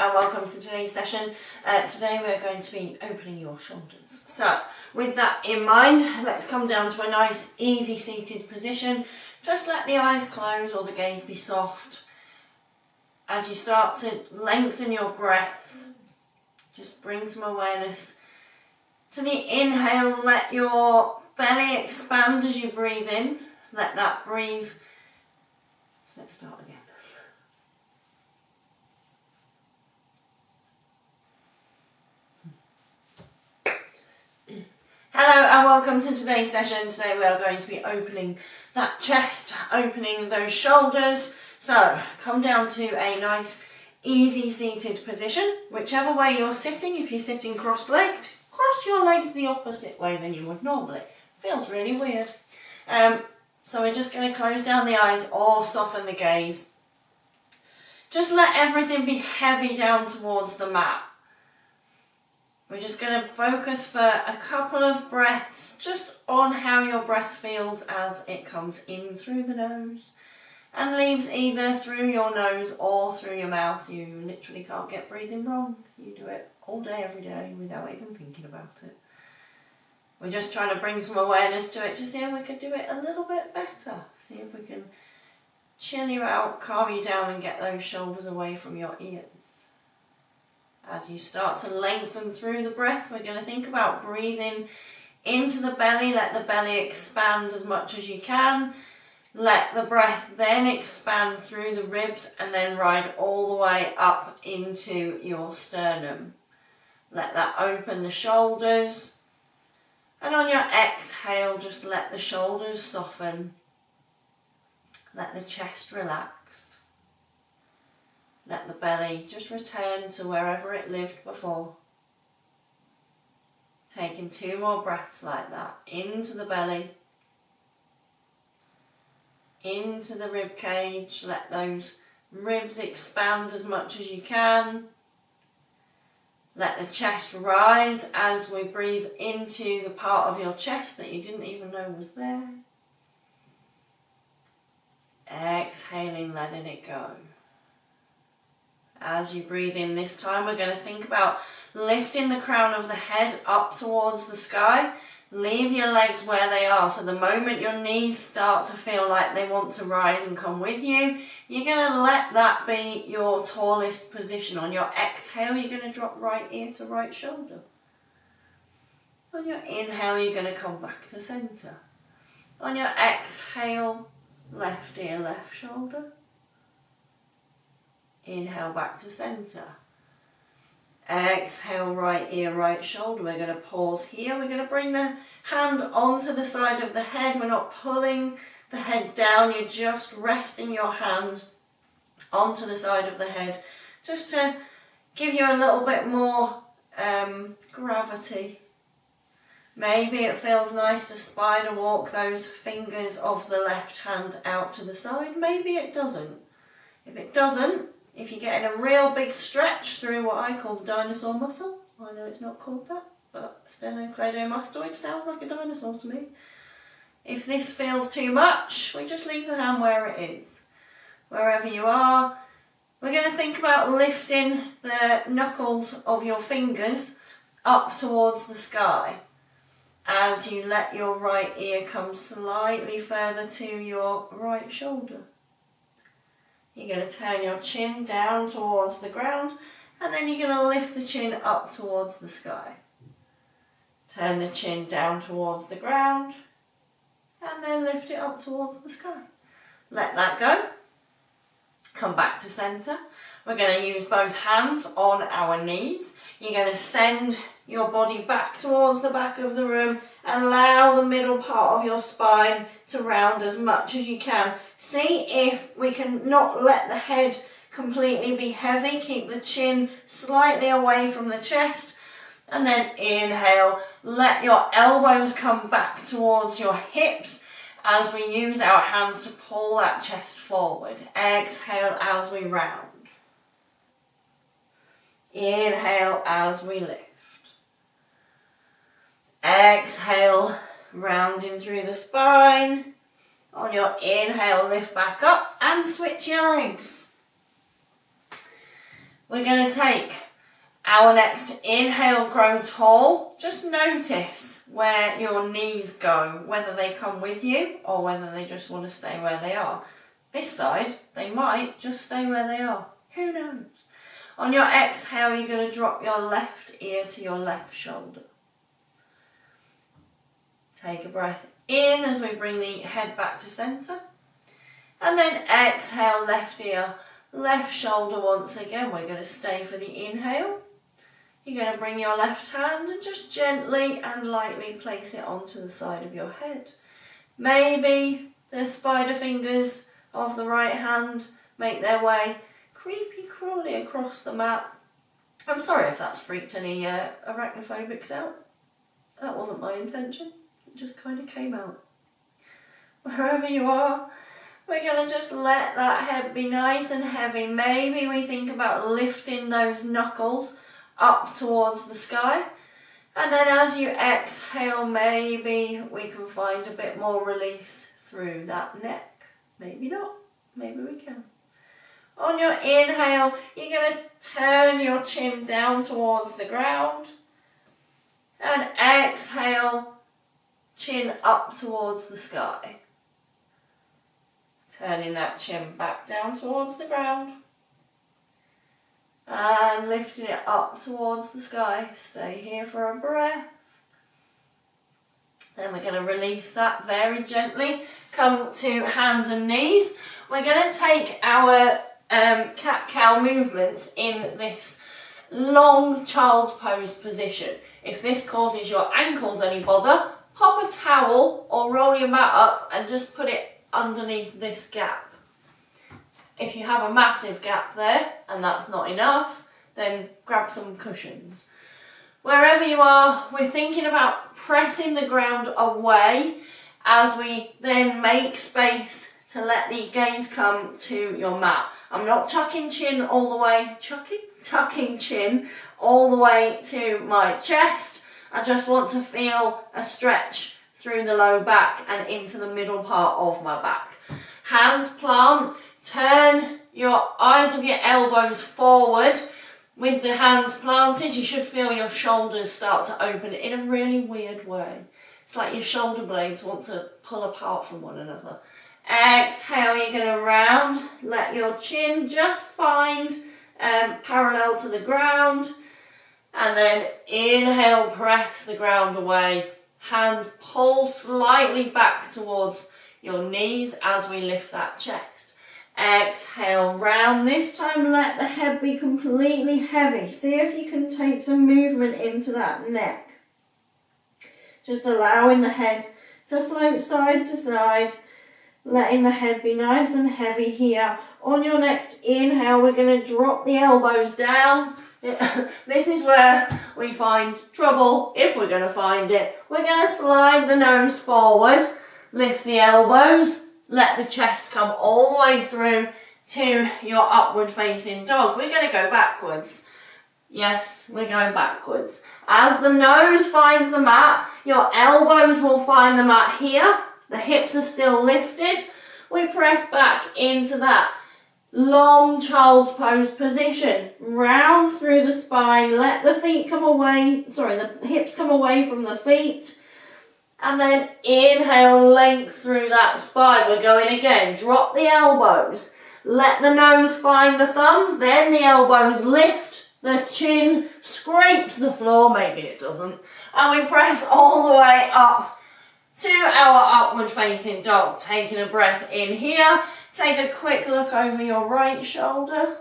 and welcome to today's session. Today we're going to be opening your shoulders. So with that in mind, let's come down to a nice easy seated position. Just let the eyes close or the gaze be soft. As you start to lengthen your breath, just bring some awareness to the inhale. Let your belly expand as you breathe in. Let that breathe. Let's start again. Hello and welcome to today's session. Today we are going to be opening that chest, opening those shoulders. So come down to a nice easy seated position, whichever way you're sitting. If you're sitting cross-legged, cross your legs the opposite way than you would normally. Feels really weird. So we're just going to close down the eyes or soften the gaze. Just let everything be heavy down towards the mat. We're just going to focus for a couple of breaths just on how your breath feels as it comes in through the nose and leaves either through your nose or through your mouth. You literally can't get breathing wrong. You do it all day, every day without even thinking about it. We're just trying to bring some awareness to it to see if we can do it a little bit better. See if we can chill you out, calm you down and get those shoulders away from your ears. As you start to lengthen through the breath, we're going to think about breathing into the belly. Let the belly expand as much as you can. Let the breath then expand through the ribs and then ride all the way up into your sternum. Let that open the shoulders. And on your exhale, just let the shoulders soften. Let the chest relax. Let the belly just return to wherever it lived before. Taking 2 more breaths like that. Into the belly. Into the rib cage. Let those ribs expand as much as you can. Let the chest rise as we breathe into the part of your chest that you didn't even know was there. Exhaling, letting it go. As you breathe in this time, we're going to think about lifting the crown of the head up towards the sky. Leave your legs where they are. So the moment your knees start to feel like they want to rise and come with you, you're going to let that be your tallest position. On your exhale, you're going to drop right ear to right shoulder. On your inhale, you're going to come back to centre. On your exhale, left ear, left shoulder. Inhale back to centre. Exhale, right ear, right shoulder. We're going to pause here. We're going to bring the hand onto the side of the head. We're not pulling the head down. You're just resting your hand onto the side of the head just to give you a little bit more gravity. Maybe it feels nice to spider walk those fingers of the left hand out to the side. Maybe it doesn't. If it doesn't, if you're getting a real big stretch through what I call the dinosaur muscle, I know it's not called that, but sternocleidomastoid sounds like a dinosaur to me. If this feels too much, we just leave the hand where it is. Wherever you are, we're going to think about lifting the knuckles of your fingers up towards the sky as you let your right ear come slightly further to your right shoulder. You're going to turn your chin down towards the ground and then you're going to lift the chin up towards the sky. Turn the chin down towards the ground and then lift it up towards the sky. Let that go. Come back to centre. We're going to use both hands on our knees. You're going to send your body back towards the back of the room and allow the middle part of your spine to round as much as you can. See if we can not let the head completely be heavy. Keep the chin slightly away from the chest. And then inhale, let your elbows come back towards your hips as we use our hands to pull that chest forward. Exhale as we round. Inhale as we lift. Exhale, rounding through the spine. On your inhale, lift back up and switch your legs. we're going to take our next inhale, grow tall. Just notice where your knees go, whether they come with you or whether they just want to stay where they are. This side, they might just stay where they are. Who knows? On your exhale, you're going to drop your left ear to your left shoulder. Take a breath in as we bring the head back to centre. And then exhale, left ear, left shoulder once again. We're going to stay for the inhale. You're going to bring your left hand and just gently and lightly place it onto the side of your head. Maybe the spider fingers of the right hand make their way creepy crawly across the mat. I'm sorry if that's freaked any arachnophobics out. That wasn't my intention. It just kind of came out. Wherever you are, we're going to just let that head be nice and heavy. Maybe we think about lifting those knuckles up towards the sky. And then as you exhale, maybe we can find a bit more release through that neck. Maybe not. Maybe we can. On your inhale, you're going to turn your chin down towards the ground. And exhale, chin up towards the sky. Turning that chin back down towards the ground. And lifting it up towards the sky. Stay here for a breath. Then we're going to release that very gently. Come to hands and knees. We're going to take our cat-cow movements in this long child's pose position. If this causes your ankles any bother, pop a towel or roll your mat up and just put it underneath this gap. If you have a massive gap there and that's not enough, then grab some cushions. Wherever you are, we're thinking about pressing the ground away as we then make space to let the gaze come to your mat. I'm not tucking chin all the way, tucking chin all the way to my chest. I just want to feel a stretch through the low back and into the middle part of my back. Hands plant. Turn your eyes of your elbows forward. With the hands planted, you should feel your shoulders start to open in a really weird way. It's like your shoulder blades want to pull apart from one another. Exhale, you're going to round. Let your chin just find parallel to the ground. And then inhale, press the ground away. Hands pull slightly back towards your knees as we lift that chest. Exhale, round. This time let the head be completely heavy. See if you can take some movement into that neck. Just allowing the head to float side to side. Letting the head be nice and heavy here. On your next inhale, we're going to drop the elbows down. This is where we find trouble, if we're going to find it. We're going to slide the nose forward, lift the elbows, let the chest come all the way through to your upward facing dog. We're going to go backwards. Yes, we're going backwards. As the nose finds the mat, your elbows will find the mat here. The hips are still lifted. We press back into that long child's pose position. Round through the spine. Let the feet come away. The hips come away from the feet. And then inhale, length through that spine. We're going again. Drop the elbows. Let the nose find the thumbs. Then the elbows lift. The chin scrapes the floor. Maybe it doesn't. And we press all the way up to our upward facing dog. Taking a breath in here. Take a quick look over your right shoulder.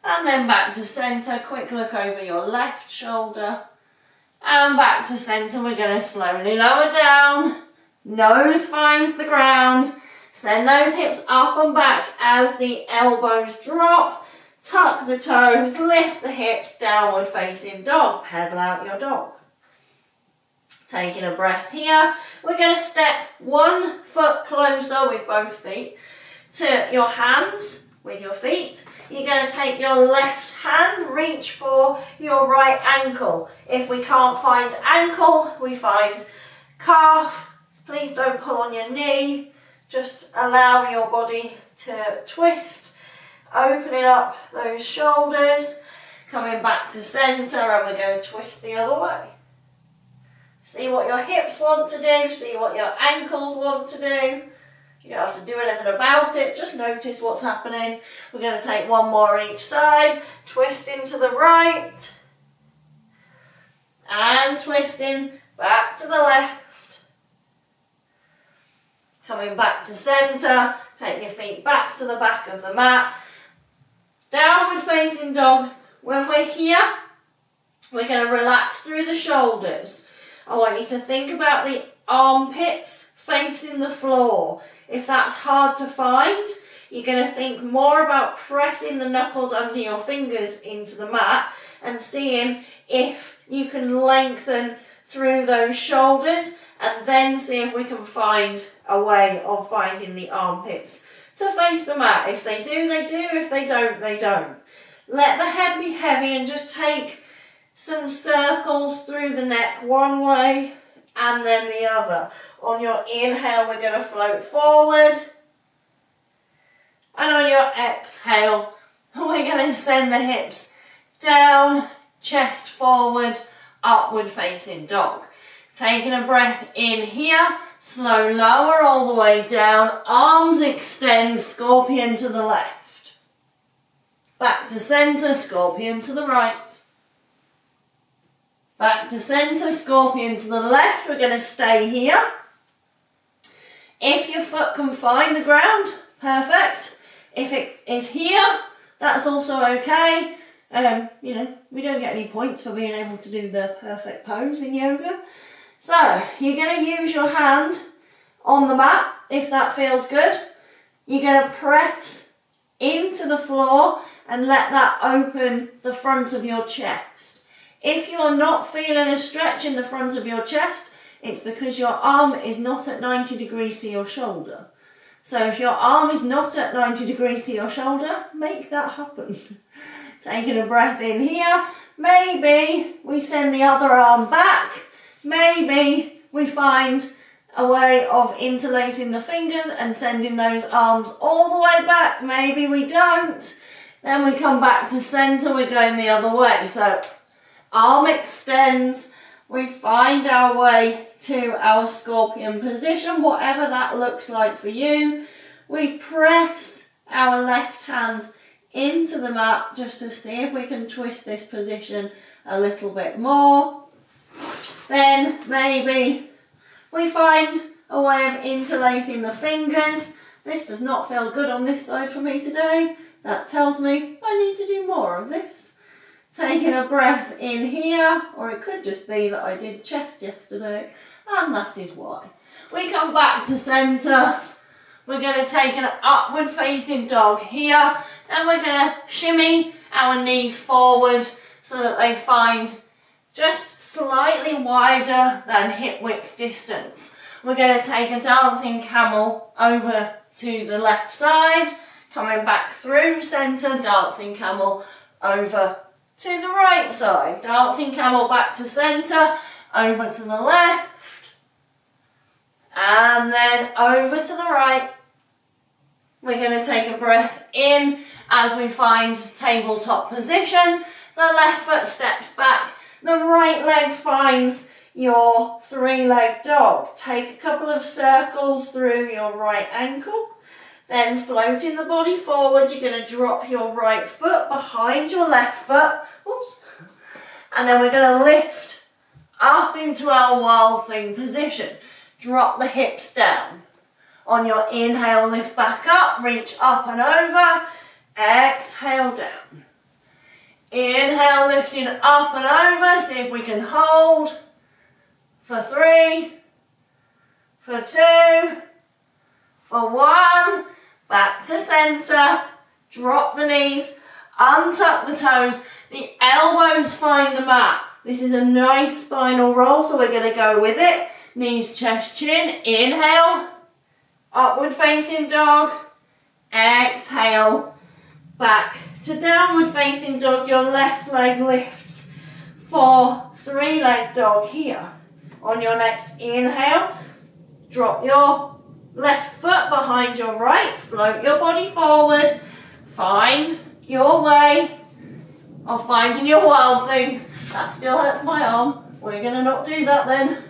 And then back to centre. Quick look over your left shoulder. And back to centre. We're going to slowly lower down. Nose finds the ground. Send those hips up and back as the elbows drop. Tuck the toes. Lift the hips. Downward facing dog. Pedal out your dog. Taking a breath here. We're going to step 1 foot closer with both feet to your hands with your feet. You're going to take your left hand, reach for your right ankle. If we can't find ankle, we find calf. Please don't pull on your knee. Just allow your body to twist. opening up those shoulders, coming back to centre, and we're going to twist the other way. See what your hips want to do, see what your ankles want to do. You don't have to do anything about it, just notice what's happening. We're going to take one more each side, twisting to the right, and twisting back to the left. Coming back to centre, take your feet back to the back of the mat. Downward facing dog. When we're here, we're going to relax through the shoulders. I want you to think about the armpits facing the floor. If that's hard to find, you're going to think more about pressing the knuckles under your fingers into the mat and seeing if you can lengthen through those shoulders, and then see if we can find a way of finding the armpits to face the mat. If they do, they do. If they don't, they don't. Let the head be heavy and just take some circles through the neck one way and then the other. On your inhale, we're going to float forward. And on your exhale, we're going to send the hips down, chest forward, upward facing dog. Taking a breath in here, slow lower all the way down, arms extend, scorpion to the left. Back to centre, scorpion to the right. Back to centre, scorpion to the left. We're going to stay here. If your foot can find the ground, perfect. If it is here, that's also okay. We don't get any points for being able to do the perfect pose in yoga. So, you're going to use your hand on the mat, if that feels good. You're going to press into the floor and let that open the front of your chest. If you're not feeling a stretch in the front of your chest, it's because your arm is not at 90 degrees to your shoulder. So if your arm is not at 90 degrees to your shoulder, make that happen. Taking a breath in here, maybe we send the other arm back, maybe we find a way of interlacing the fingers and sending those arms all the way back, maybe we don't. Then we come back to centre, we're going the other way. So arm extends, we find our way to our scorpion position, whatever that looks like for you. We press our left hand into the mat just to see if we can twist this position a little bit more. Then maybe we find a way of interlacing the fingers. This does not feel good on this side for me today. That tells me I need to do more of this. Taking a breath in here, or it could just be that I did chest yesterday, and that is why. We come back to centre. We're going to take an upward facing dog here. Then we're going to shimmy our knees forward so that they find just slightly wider than hip width distance. We're going to take a dancing camel over to the left side, coming back through centre, dancing camel over to the right side, dancing camel back to centre, over to the left, and then over to the right. We're going to take a breath in as we find tabletop position. The left foot steps back, the right leg finds your three-legged dog. Take a couple of circles through your right ankle, then floating the body forward, you're going to drop your right foot behind your left foot. Oops. And then we're going to lift up into our wild thing position. Drop the hips down. On your inhale, lift back up, reach up and over. Exhale down. Inhale, lifting up and over. See if we can hold. For 3, for 2, for 1. Back to centre. Drop the knees. Untuck the toes. The elbows find the mat. This is a nice spinal roll, so we're going to go with it. Knees, chest, chin. Inhale. Upward facing dog. Exhale. Back to downward facing dog. Your left leg lifts for three-leg dog here. On your next inhale, drop your left foot behind your right. Float your body forward. Find your way of finding your wild thing. That still hurts my arm. We're going to not do that then.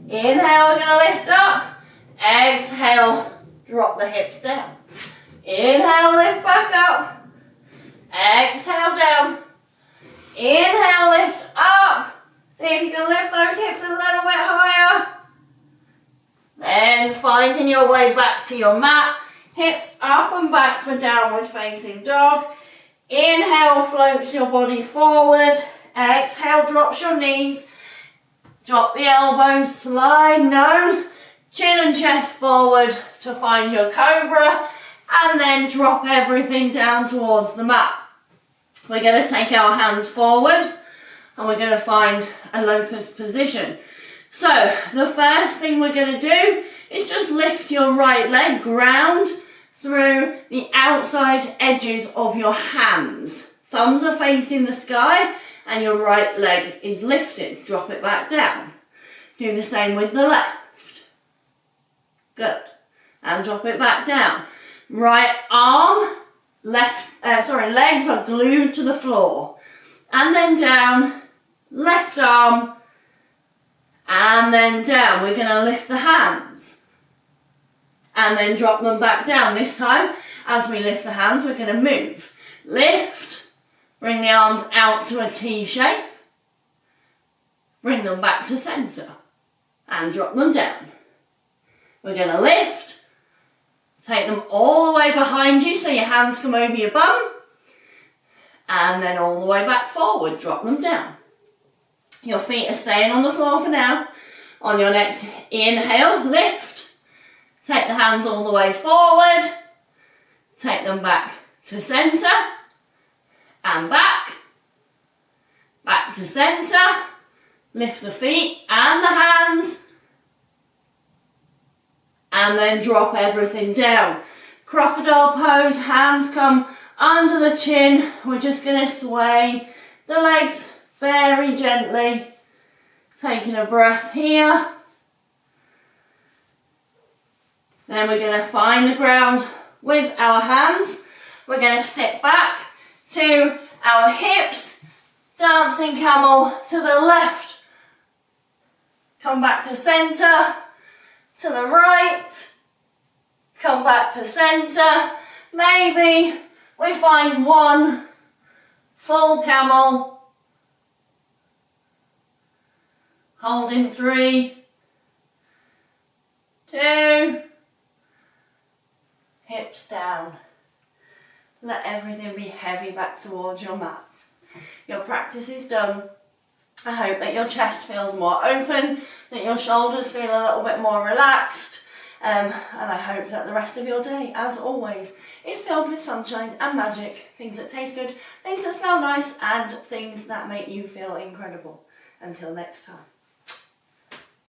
Inhale, we're going to lift up. Exhale, drop the hips down. Inhale, lift back up. Exhale, down. Inhale, lift up. See if you can lift those hips a little bit higher. Then finding your way back to your mat. Hips up and back for downward facing dog. Inhale, floats your body forward. Exhale, drops your knees. Drop the elbows, slide nose, chin and chest forward to find your cobra. And then drop everything down towards the mat. We're going to take our hands forward and we're going to find a locust position. So the first thing we're going to do is just lift your right leg, ground through the outside edges of your hands. Thumbs are facing the sky and your right leg is lifted. Drop it back down. Do the same with the left. Good. And drop it back down. Right arm, legs are glued to the floor. And then down, left arm, and then down. We're going to lift the hands. And then drop them back down. This time, as we lift the hands, we're going to move. Lift, bring the arms out to a T shape. Bring them back to centre. And drop them down. We're going to lift. Take them all the way behind you so your hands come over your bum. And then all the way back forward, drop them down. Your feet are staying on the floor for now. On your next inhale, lift. Take the hands all the way forward. Take them back to centre. And back. Back to centre. Lift the feet and the hands. And then drop everything down. Crocodile pose, hands come under the chin. We're just going to sway the legs very gently. Taking a breath here. Then we're going to find the ground with our hands. We're going to sit back to our hips. Dancing camel to the left. Come back to centre. To the right, come back to centre. Maybe we find one full camel. Holding 3, 2, hips down. Let everything be heavy back towards your mat. Your practice is done. I hope that your chest feels more open, that your shoulders feel a little bit more relaxed, and I hope that the rest of your day, as always, is filled with sunshine and magic, things that taste good, things that smell nice, and things that make you feel incredible. Until next time.